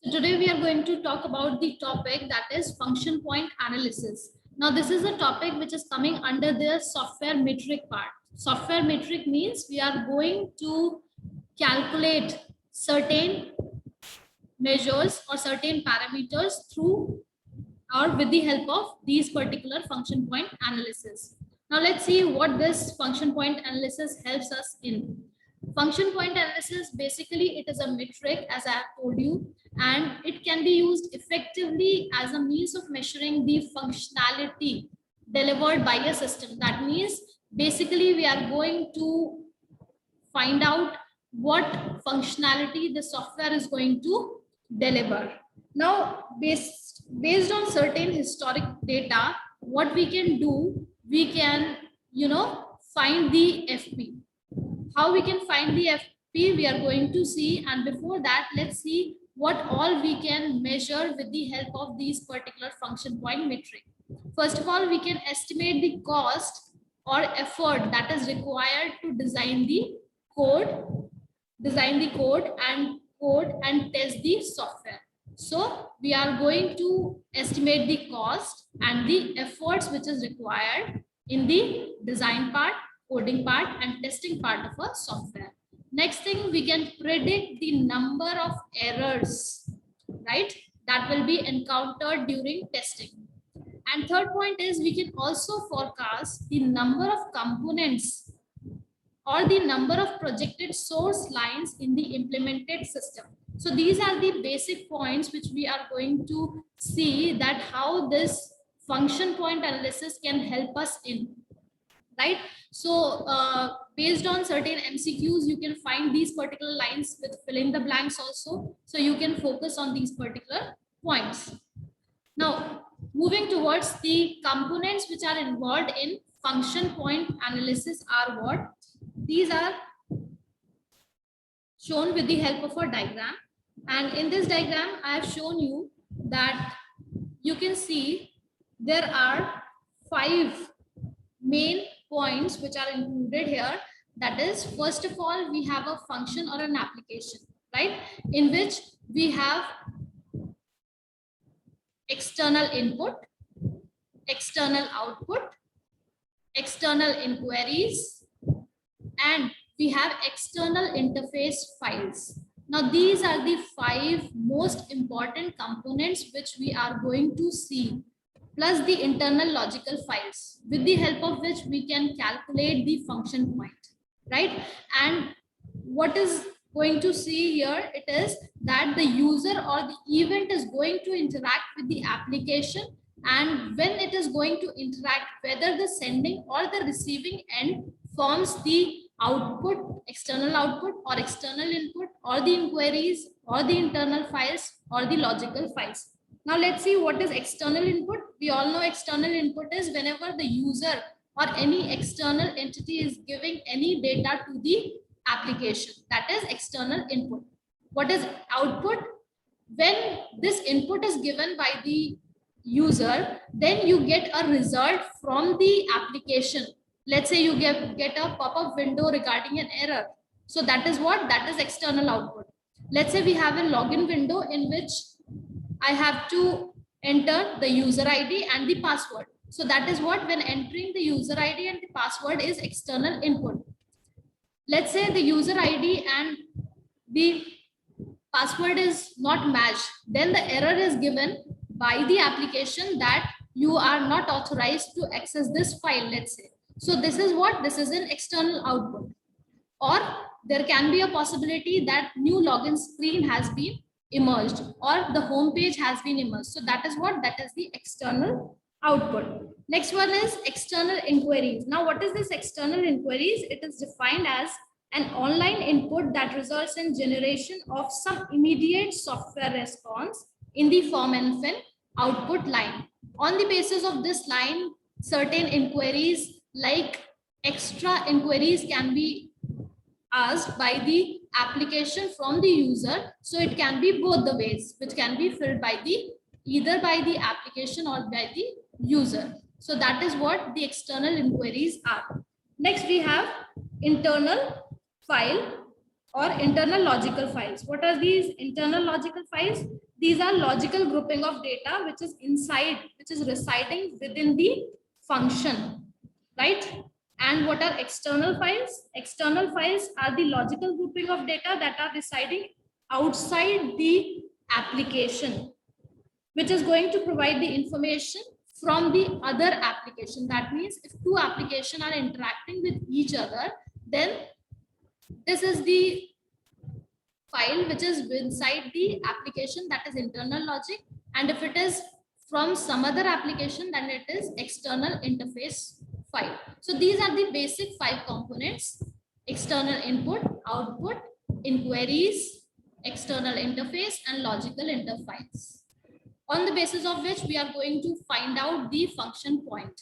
So today we are going to talk about the topic that is function point analysis. Now this is a topic which is coming under the software metric part. Software metric means we are going to calculate certain measures or certain parameters through or with the help of these particular function point analysis. Now let's see what this function point analysis helps us in. Function point analysis, basically it is a metric, as I have told you, and it can be used effectively as a means of measuring the functionality delivered by a system. That means basically we are going to find out what functionality the software is going to deliver. Now, based on certain historic data, what we can do, we can, find the FP. How we can find the FP, we are going to see. And before that, let's see what all we can measure with the help of these particular function point metric. First of all, we can estimate the cost or effort that is required to design the code and test the software. So we are going to estimate the cost and the efforts which is required in the design part, coding part, and testing part of a software. Next thing, we can predict the number of errors, right, that will be encountered during testing. And third point is we can also forecast the number of components or the number of projected source lines in the implemented system. So these are the basic points which we are going to see that how this function point analysis can help us in, right? So based on certain MCQs, you can find these particular lines with fill in the blanks also. So you can focus on these particular points. Now, moving towards the components which are involved in function point analysis are what? These are shown with the help of a diagram. And in this diagram, I have shown you that you can see there are 5 main points which are included here. That is, first of all, we have a function or an application, right? In which we have external input, external output, external inquiries, and we have external interface files. Now, these are the 5 most important components which we are going to see, plus the internal logical files, with the help of which we can calculate the function point, right? And what is going to see here, it is that the user or the event is going to interact with the application, and when it is going to interact, whether the sending or the receiving end forms the output, external output or external input, or the inquiries or the internal files or the logical files. Now let's see what is external input. We all know external input is whenever the user or any external entity is giving any data to the application. That is external input. What is output? When this input is given by the user, then you get a result from the application. Let's say you get a pop-up window regarding an error. So that is what? That is external output. Let's say we have a login window in which I have to enter the user ID and the password. So that is what? When entering the user ID and the password is external input. Let's say the user ID and the password is not matched. Then the error is given by the application that you are not authorized to access this file, let's say. So this is what? This is an external output. Or there can be a possibility that new login screen has been emerged or the home page has been emerged. So that is what? That is the external output. Next one is external inquiries. Now, what is this external inquiries? It is defined as an online input that results in generation of some immediate software response in the form of an output line. On the basis of this line, certain inquiries like extra inquiries can be asked by the application from the user. So it can be both the ways, which can be filled by the either by the application or by the user. So that is what the external inquiries are. Next, we have internal file. or internal logical files. What are these internal logical files? These are logical grouping of data which is inside, which is residing within the function, right? And what are external files? External files are the logical grouping of data that are residing outside the application, which is going to provide the information from the other application. That means if two applications are interacting with each other, then this is the file which is inside the application, that is internal logic. And if it is from some other application, then it is external interface file. So these are the basic 5 components: external input, output, inquiries, external interface, and logical interface, on the basis of which we are going to find out the function point,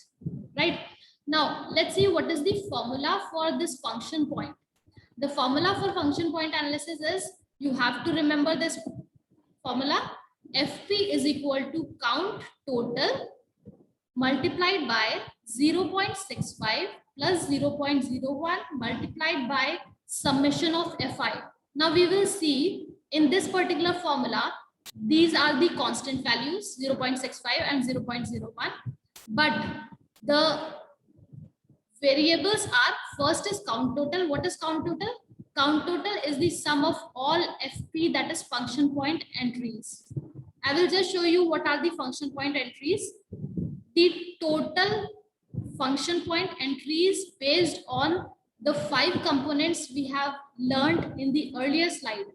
right? Now let's see what is the formula for this function point. The formula for function point analysis is, you have to remember this formula: FP is equal to count total multiplied by 0.65 plus 0.01 multiplied by summation of Fi. Now we will see in this particular formula, these are the constant values 0.65 and 0.01, but the variables are, first is count total. What is count total? Count total is the sum of all FP, that is function point entries. I will just show you what are the function point entries. The total function point entries based on the 5 components we have learned in the earlier slide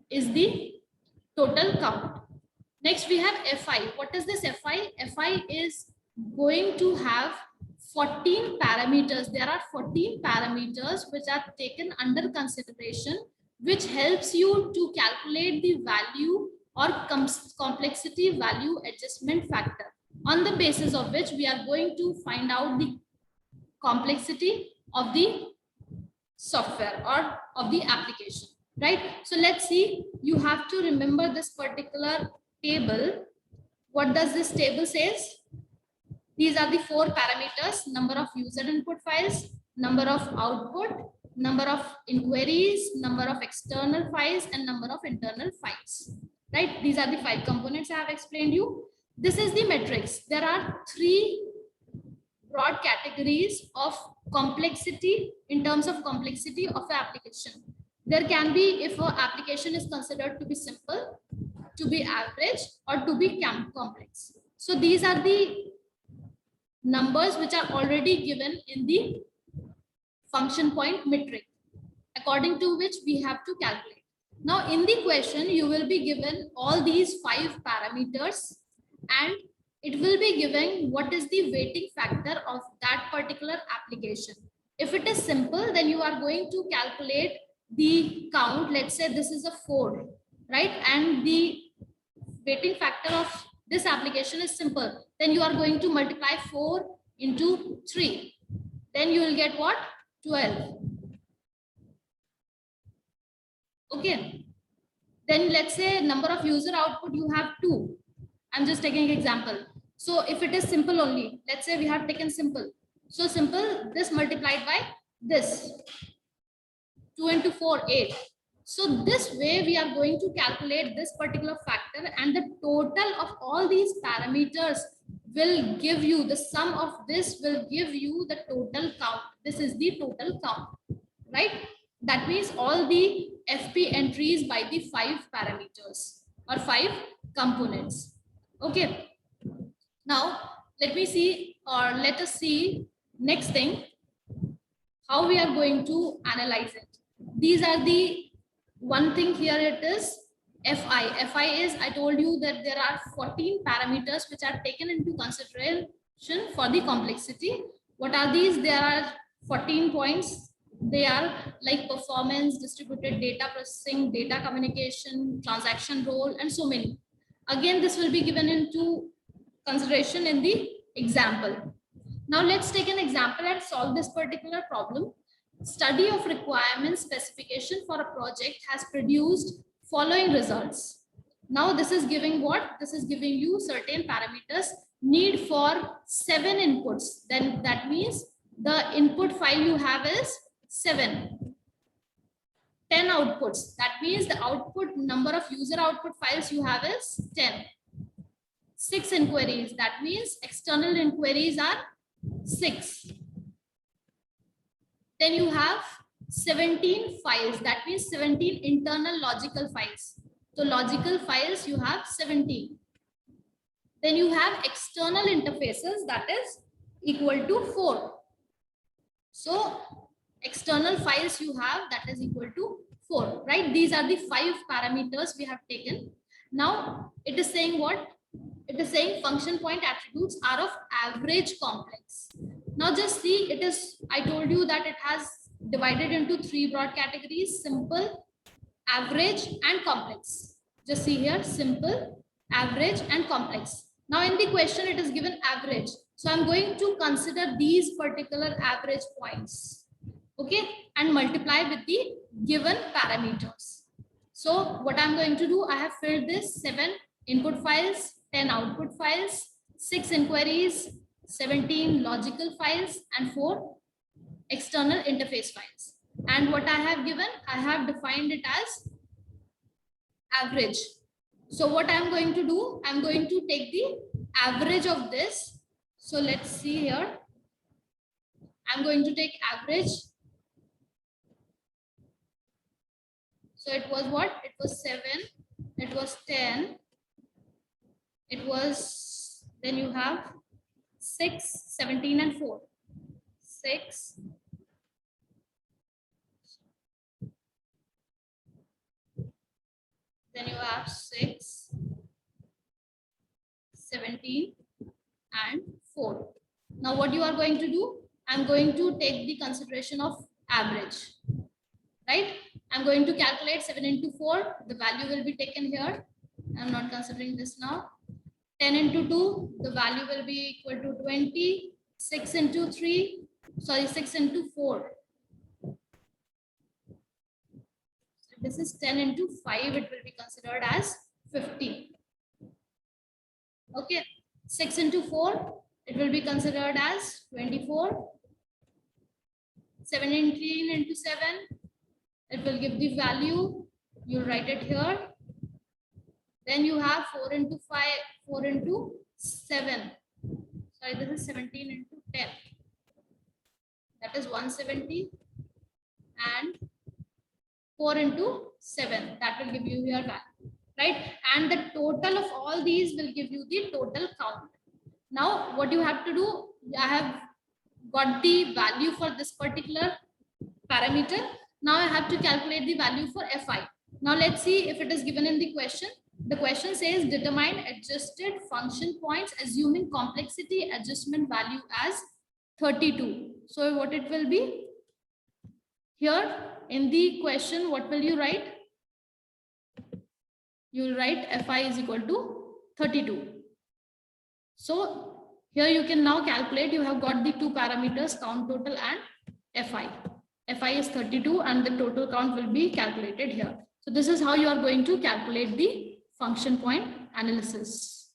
is the total count. Next we have Fi. What is this Fi? Fi is going to have 14 parameters. There are 14 parameters which are taken under consideration, which helps you to calculate the value or complexity value adjustment factor, on the basis of which we are going to find out the complexity of the software or of the application, right? So let's see, you have to remember this particular table. What does this table says? These are the 4 parameters: number of user input files, number of output, number of inquiries, number of external files, and number of internal files, right? These are the 5 components I have explained you. This is the matrix. There are 3 broad categories of complexity in terms of complexity of the application. There can be, if an application is considered to be simple, to be average, or to be complex. So these are the numbers which are already given in the function point metric, according to which we have to calculate. Now in the question, you will be given all these 5 parameters, and it will be given what is the weighting factor of that particular application. If it is simple, then you are going to calculate the count. Let's say this is a 4, right? And the weighting factor of this application is simple. Then you are going to multiply 4 into 3. Then you will get what? 12. Okay. Then let's say number of user output, you have 2. I'm just taking an example. So if it is simple only, let's say we have taken simple. So simple, this multiplied by this. 2 into 4, 8. So this way we are going to calculate this particular factor, and the total of all these parameters will give you, the sum of this will give you the total count. This is the total count, right? That means all the FP entries by the 5 parameters or 5 components. Okay. Now let me see, or let us see next thing, how we are going to analyze it. These are the one thing here, it is Fi. Fi is, I told you that there are 14 parameters which are taken into consideration for the complexity. What are these? There are 14 points. They are like performance, distributed data processing, data communication, transaction role, and so many. Again, this will be given into consideration in the example. Now let's take an example and solve this particular problem. Study of requirements specification for a project has produced following results. Now this is giving what? This is giving you certain parameters, need for 7 inputs. Then that means the input file you have is 7. 10 outputs. That means the output number of user output files you have is 10. 6 inquiries. That means external inquiries are 6. Then you have 17 files. That means 17 internal logical files. So logical files you have 17. Then you have external interfaces, that is equal to 4. So external files you have, that is equal to 4, right? These are the 5 parameters we have taken. Now it is saying what? It is saying function point attributes are of average complex. Now just see, it is, I told you that it has divided into 3 broad categories: simple, average, and complex. Just see here, simple, average, and complex. Now in the question it is given average. So I'm going to consider these particular average points, okay, and multiply with the given parameters. So what I'm going to do, I have filled this 7 input files, 10 output files, 6 inquiries, 17 logical files, and 4 external interface files. And what I have given, I have defined it as average. So what I'm going to do, I'm going to take the average of this. So let's see here. I'm going to take average. So it was what? It was 7. It was 10. It was, then you have 6, 17, and 4. 6. Then you have 6, 17, and 4. Now what you are going to do? I'm going to take the consideration of average, right? I'm going to calculate 7 into 4. The value will be taken here. I'm not considering this now. 10 into 2, the value will be equal to 20. 6 into 3, sorry, 6 into 4. This is 10 into 5, it will be considered as 50. Okay, 6 into 4, it will be considered as 24. 17 into 7, it will give the value. You write it here. Then you have 4 into 5, 4 into 7. Sorry, this is 17 into 10. That is 170. And 4 into 7, that will give you your value, right? And the total of all these will give you the total count. Now what you have to do, I have got the value for this particular parameter. Now I have to calculate the value for Fi. Now let's see if it is given in the question. The question says determine adjusted function points assuming complexity adjustment value as 32. So what it will be? Here in the question, what will you write? You will write Fi is equal to 32. So here you can now calculate. You have got the 2 parameters, count total and Fi. Fi is 32 and the total count will be calculated here. So this is how you are going to calculate the function point analysis.